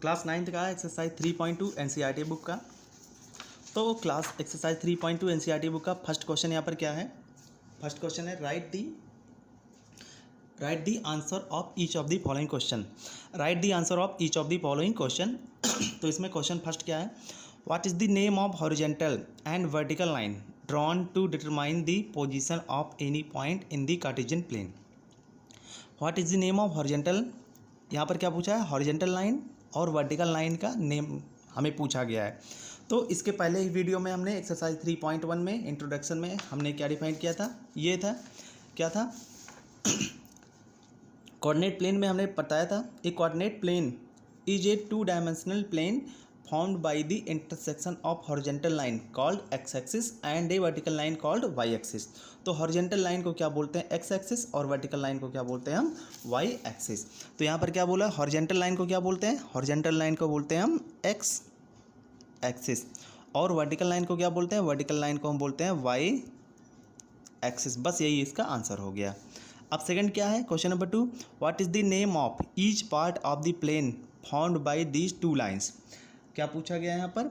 Class 9th का exercise 3.2 NCERT book का। तो क्लास एक्सरसाइज 3.2 एनसीईआरटी बुक का फर्स्ट क्वेश्चन यहाँ पर क्या है। फर्स्ट क्वेश्चन है write the answer of each of the following question. Write the answer of each of the following question. तो इसमें क्वेश्चन फर्स्ट क्या है, what is the name of horizontal and vertical line drawn to determine the position of any point in the cartesian plane. What is the name of horizontal, यहाँ पर क्या पूछा है, horizontal line और vertical line का name हमें पूछा गया है। तो इसके पहले ही वीडियो में हमने एक्सरसाइज 3.1 में इंट्रोडक्शन में हमने क्या डिफाइन किया था, ये था क्या था, कोऑर्डिनेट प्लेन में हमने बताया था a coordinate plane is a 2 dimensional plane found by the intersection of horizontal line called X axis and a vertical line called Y axis. तो हॉरिजेंटल लाइन को क्या बोलते हैं, एक्स एक्सिस, और वर्टिकल लाइन को क्या बोलते हैं हम, वाई एक्सिस। तो यहाँ पर क्या बोला, हॉरिजेंटल लाइन को क्या बोलते हैं, हॉरिजेंटल लाइन को बोलते हैं हम एक्स एक्सिस, और वर्टिकल लाइन को क्या बोलते हैं, वर्टिकल लाइन को हम बोलते हैं वाई एक्सिस। बस यही इसका आंसर हो गया। अब सेकंड क्या है, question number 2, what is the name of each part of the plane found by these 2 lines. क्या पूछा गया है यहाँ पर,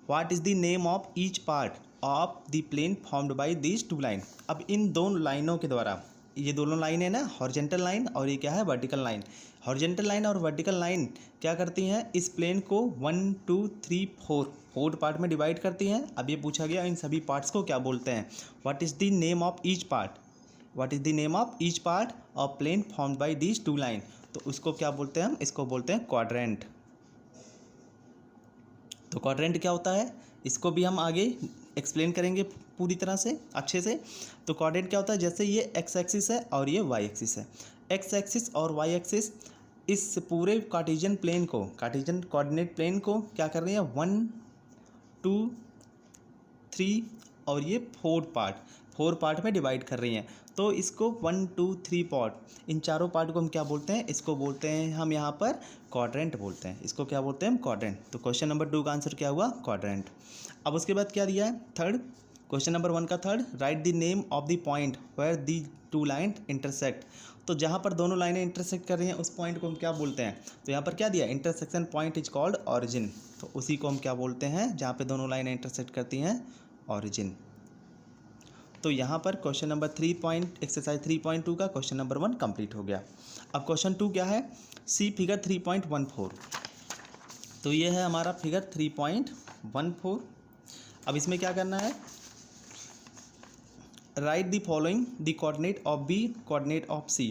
what is the name of each part of the plane found by these 2 line. अब इन दोनों लाइनों के द्वारा, ये दोनों लाइन है ना, हॉरिजेंटल लाइन और ये क्या है, वर्टिकल लाइन। हॉरिजेंटल लाइन और वर्टिकल लाइन क्या करती हैं, इस प्लेन को 1 2 3 4 पार्ट में डिवाइड करती हैं। अब ये पूछा गया इन सभी पार्ट्स को क्या बोलते हैं, what is the name of each part, what is the name of each part of plane found by these 2 line. तो उसको क्या बोलते हैं हम, इसको बोलते हैं क्वाड्रेंट। तो क्वाड्रेंट क्या होता है, इसको भी हम आगे एक्सप्लेन करेंगे पूरी तरह से अच्छे से। तो क्वाड्रेंट क्या होता है, जैसे ये एक्स एक्सिस है और ये वाई एक्सिस है, एक्स एक्सिस और वाई एक्सिस इस पूरे कार्टेशियन प्लेन को, कार्टेशियन कोऑर्डिनेट प्लेन को क्या कर रही है, 1 2 3 और ये 4 पार्ट में डिवाइड कर रही हैं। तो इसको 1 2 3 पार्ट, इन चारों पार्ट को हम क्या बोलते हैं, इसको बोलते हैं हम यहाँ पर क्वाड्रेंट बोलते हैं। इसको क्या बोलते हैं हम, क्वाड्रेंट। तो क्वेश्चन नंबर 2 का आंसर क्या हुआ, क्वाड्रेंट। अब उसके बाद क्या दिया है, थर्ड, क्वेश्चन नंबर 1 का third, write the name of the point where the 2 line intersect. तो जहाँ पर दोनों लाइनें इंटरसेक्ट कर रही हैं उस पॉइंट को हम क्या बोलते हैं, तो यहाँ पर क्या दिया, intersection point is called origin. तो उसी को हम क्या बोलते हैं, जहाँ पे दोनों लाइनें इंटरसेक्ट करती हैं, ऑरिजिन। तो यहाँ पर क्वेश्चन नंबर 3 एक्सरसाइज 3.2 का क्वेश्चन नंबर 1 कंप्लीट हो गया। अब क्वेश्चन 2 क्या है, सी फिगर 3.14। तो ये है हमारा फिगर 3.14। अब इसमें क्या करना है, write the following the coordinate of B, coordinate of C.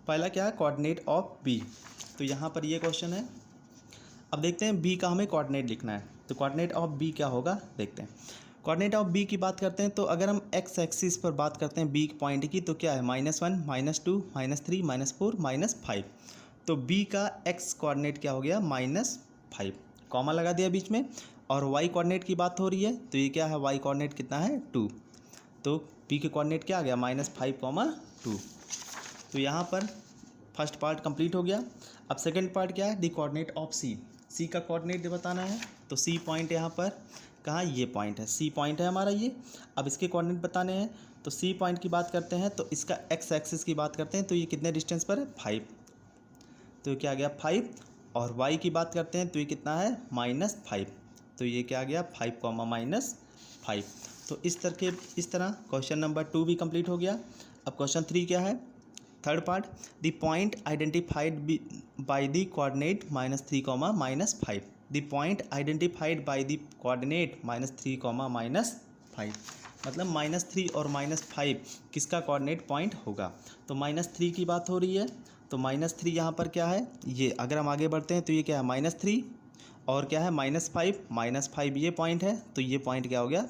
पहला क्या है, कोऑर्डिनेट ऑफ बी। तो यहाँ पर ये क्वेश्चन है। अब देखते हैं बी का हमें कोऑर्डिनेट लिखना है। तो कोऑर्डिनेट ऑफ बी क्या होगा, देखते हैं। कोऑर्डिनेट ऑफ बी की बात करते हैं तो अगर हम एक्स एक्सिस पर बात करते हैं बी पॉइंट की, तो क्या है, -1 -2 -3 -4 -5। तो बी का एक्स कोऑर्डिनेट क्या हो गया, -5, कॉमा लगा दिया बीच में। और वाई कोऑर्डिनेट की बात हो रही है, तो ये क्या है, वाई कोऑर्डिनेट कितना है, 2। तो बी के कोऑर्डिनेट क्या आ गया, -5, 2। तो यहाँ पर फर्स्ट पार्ट कंप्लीट हो गया। अब सेकंड पार्ट क्या है, द कोऑर्डिनेट ऑफ सी। सी का कोऑर्डिनेट बताना है। तो सी पॉइंट यहाँ पर कहाँ, ये पॉइंट है, सी पॉइंट है हमारा ये। अब इसके कोऑर्डिनेट बताने हैं। तो सी पॉइंट की बात करते हैं तो इसका एक्स एक्सिस की बात करते हैं तो ये कितने डिस्टेंस पर है, 5। तो ये क्या आ गया, 5। और वाई की बात करते हैं तो ये कितना है, -5। तो ये क्या आ गया, 5, -5। तो इस तरह क्वेश्चन नंबर 2 भी कंप्लीट हो गया। अब क्वेश्चन 3 क्या है, third part, the point identified by the coordinate -3, -5। The point identified by the coordinate -3, -5। मतलब -3 और -5 किसका कोऑर्डिनेट पॉइंट होगा। तो -3 की बात हो रही है। तो -3 यहाँ पर क्या है, ये अगर हम आगे बढ़ते हैं तो ये क्या है, -3 और क्या है, -5 ये पॉइंट है। तो ये पॉइंट क्या हो गया,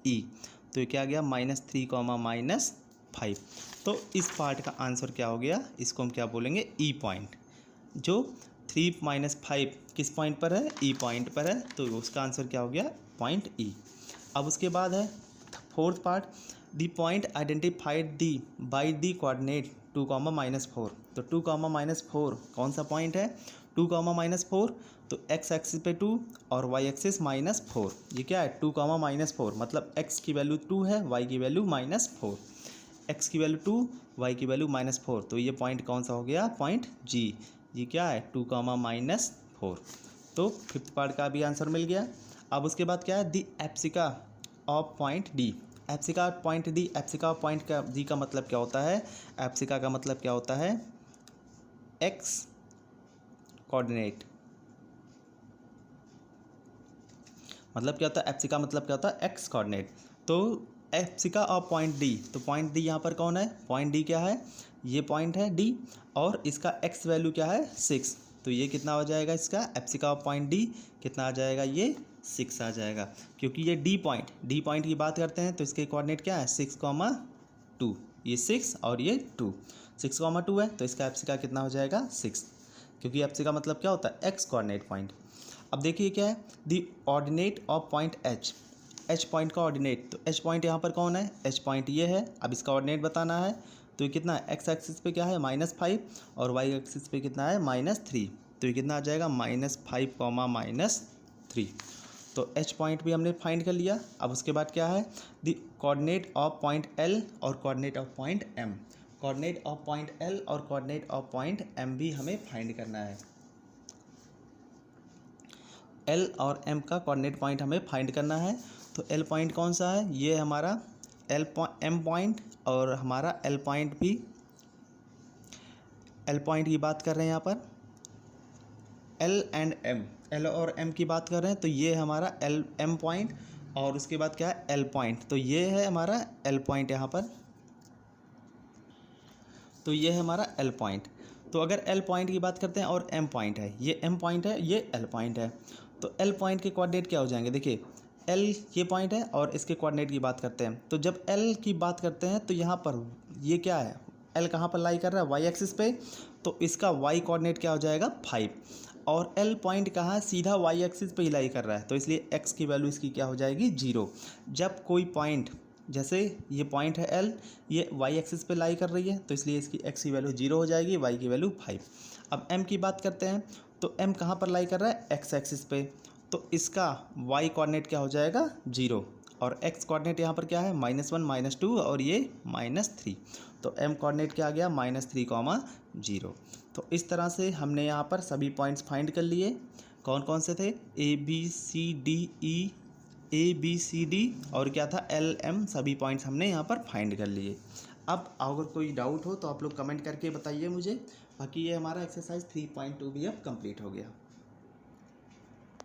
ई। तो ये क्या आ गया, -3, -5। तो इस पार्ट का आंसर क्या हो गया, इसको हम क्या बोलेंगे, ई पॉइंट। जो 3 -5 किस पॉइंट पर है, ई पॉइंट पर है। तो उसका आंसर क्या हो गया, पॉइंट ई। अब उसके बाद है fourth part, the point identified the by the coordinate 2, -4। तो 2, -4 कौन सा पॉइंट है, 2, -4। तो एक्स एक्सिस पे 2 और वाई एक्सिस -4। ये क्या है, 2, -4 मतलब एक्स की वैल्यू 2 है, वाई की वैल्यू -4। एक्स की वैल्यू 2, वाई की वैल्यू -4। तो ये पॉइंट कौन सा हो गया, पॉइंट जी। ये क्या है, 2, -4। तो फिफ्थ पार्ट का भी आंसर मिल गया। अब उसके बाद क्या है, the abscissa of point D. Abscissa point D, abscissa point का डी का मतलब क्या होता है, एप्सिका का मतलब क्या होता है, एक्स कोऑर्डिनेट। मतलब क्या होता है, एप्सिका मतलब क्या होता है, एक्स कोऑर्डिनेट। तो एप्सिका ऑफ पॉइंट डी, तो पॉइंट डी यहाँ पर कौन है, पॉइंट डी क्या है, ये पॉइंट है डी, और इसका एक्स वैल्यू क्या है 6। तो ये कितना हो जाएगा, इसका एप्सिका ऑफ पॉइंट डी कितना आ जाएगा, ये 6 आ जाएगा। क्योंकि ये डी पॉइंट की बात करते हैं तो इसके कोऑर्डिनेट क्या है 6,2, ये 6 और ये 2, 6,2 है, तो इसका एप्सिका कितना हो जाएगा 6, क्योंकि एप्सिका मतलब क्या होता है, एक्स कोऑर्डिनेट पॉइंट। अब देखिए क्या है, the ordinate of point H, H point का ऑर्डिनेट। तो एच पॉइंट यहाँ पर कौन है, एच पॉइंट ये है। अब इसका ऑर्डिनेट बताना है, तो ये कितना है, एक्स एक्सिस पे क्या है -5 और वाई एक्सिस पे कितना है -3। तो ये कितना आ जाएगा -5, -3। तो एच पॉइंट भी हमने फाइंड कर लिया। अब उसके बाद क्या है, the coordinate of point L और coordinate of point M. Coordinate of point L और कोऑर्डिनेट ऑफ पॉइंट एम भी हमें फाइंड करना है। एल और एम का कोऑर्डिनेट पॉइंट हमें फाइंड करना है। तो एल पॉइंट कौन सा है, ये हमारा एम पॉइंट, और हमारा एल पॉइंट भी, एल पॉइंट की बात कर रहे हैं यहाँ पर, एल एंड एम, एल और एम की बात कर रहे हैं, तो ये हमारा एल एम पॉइंट, और उसके बाद क्या है एल पॉइंट। तो ये है हमारा एल पॉइंट यहाँ पर, तो ये है हमारा एल पॉइंट। तो अगर एल पॉइंट की बात करते हैं और एम पॉइंट है, ये एम पॉइंट है, ये एल पॉइंट है, तो एल पॉइंट के कोऑर्डिनेट क्या हो जाएंगे, देखिए एल ये पॉइंट है और इसके कोऑर्डिनेट की बात करते हैं। तो जब एल की बात करते हैं तो यहाँ पर ये क्या है, एल कहाँ पर लाई कर रहा है, वाई एक्सिस पे, तो इसका वाई कोऑर्डिनेट क्या हो जाएगा 5, और एल पॉइंट कहाँ सीधा वाई एक्सिस पे ही लाई कर रहा है, तो इसलिए एक्स की वैल्यू इसकी क्या हो जाएगी 0। जब कोई पॉइंट, जैसे ये पॉइंट है एल, ये वाई एक्सिस पे लाई कर रही है, तो इसलिए इसकी एक्स की वैल्यू 0 हो जाएगी, वाई की वैल्यू 5। अब एम की बात करते हैं, तो एम कहाँ पर लाई कर रहा है, एक्स एक्सिस पे, तो इसका वाई कोऑर्डिनेट क्या हो जाएगा 0, और एक्स कोऑर्डिनेट यहाँ पर क्या है -1 -2 और ये -3। तो एम कोऑर्डिनेट क्या आ गया -3, 0। तो इस तरह से हमने यहाँ पर सभी पॉइंट्स फाइंड कर लिए। कौन कौन से थे, ए बी सी डी और क्या था एल एम, सभी पॉइंट्स हमने यहाँ पर फाइंड कर लिए। अब अगर कोई डाउट हो तो आप लोग कमेंट करके बताइए मुझे। बाकी ये हमारा एक्सरसाइज 3.2 भी अब कंप्लीट हो गया।